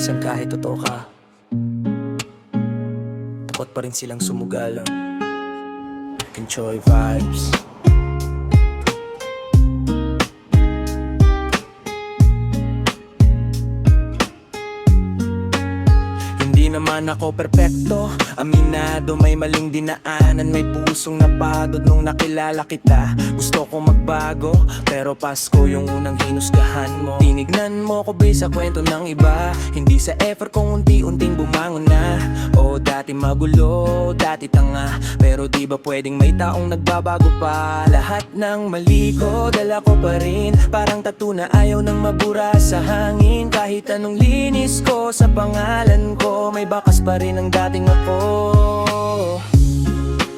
minsan kahit totoo ka, takot pa rin silang sumugal. Enjoy vibes. Hindi naman ako perpekto, aminado may maling dinaanan. May pusong napagod nung nakilala kita. Gusto ko magbago, pero Pasko yung unang hinusgahan mo. Tinignan mo ko ba sa kwento ng iba, hindi sa effort kung unti-unting bumangon na. O dati magulo, dati tanga, pero di ba pwedeng may taong nagbabago pa? Lahat ng mali ko, dala ko pa rin, parang tattoo na ayaw nang mabura sa hangin. Kahit anong linis ko sa pangalan ko, may bakas pa rin ang dating ako.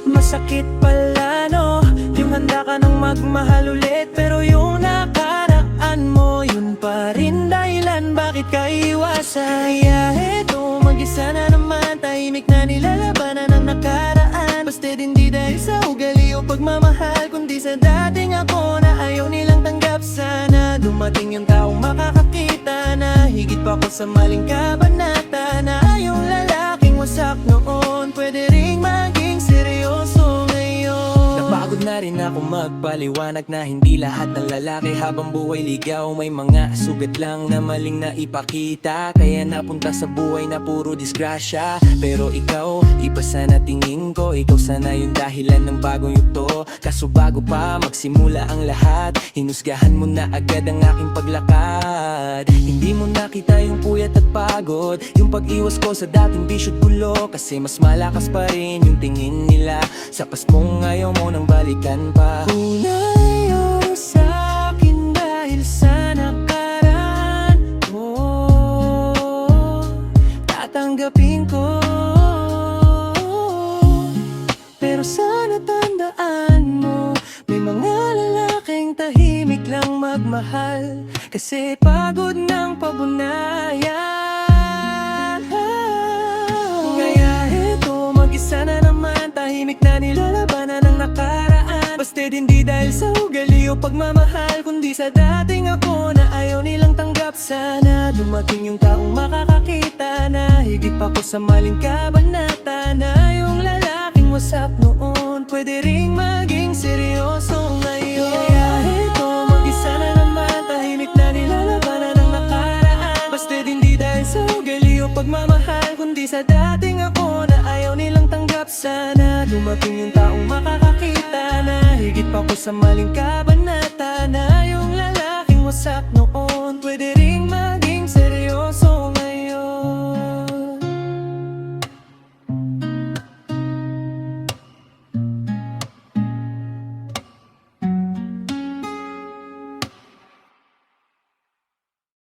Masakit pala no, yung handa ka nang magmahal ulit, pero yung nakaraan mo, yun pa rin dahilan bakit ka iwasan. Kaya eto, mag-isa na naman, tahimik na nilalabanan ang nakaraan. Basta't hindi dahil sa ugali o pagmamahal, kundi sa dating ako na ayaw nilang tanggap. Sana dumating yung taong makakakita na higit pa ko sa maling kabanata, na yung lalaking wasak noon pwede ring maging seryoso ngayon. Napagod na rin ako magpaliwanag na hindi lahat ng lalaki habang buhay ligaw. May mga sugat lang na maling na ipakita, kaya napunta sa buhay na puro disgrasya. Pero ikaw, iba sana tingin ko, ikaw sana yung dahilan ng bagong yugto. Kaso bago pa magsimula ang lahat, hinusgahan mo na agad ang aking paglakad. Hindi mo nakita yung puyat at pagod, yung pag-iwas ko sa dating bisyo't gulo. Kasi mas malakas pa rin yung tingin nila sa pas mong ayaw mo nang balikan pa. Kung ayaw sa'kin dahil sa nakaraan mo, tatanggapin ko. Pero sana tandaan mo, may mga lalaking tahimik lang magmahal, kasi pagod ng pabunayan. Kaya eto, mag-isa na naman, tahimik na nilalabanan ang nakaraan. Basta't hindi dahil sa ugali o pagmamahal, kundi sa dating ako na ayaw nilang tanggap. Sana dumating yung taong makakakita na higit pa ko sa maling kabanata, na yung lalaking wasak noon pwede ring maging seryoso ngayon. Kaya eto, mag-isa na naman, tahimik na nilalabanan ang nakaraan. Basta't hindi dahil sa ugali o pagmamahal, kundi sa dating ako na ayaw nilang tanggap. Sana dumating yung taong makakakita na higit pa ko sa maling kabanata, na yung lalaki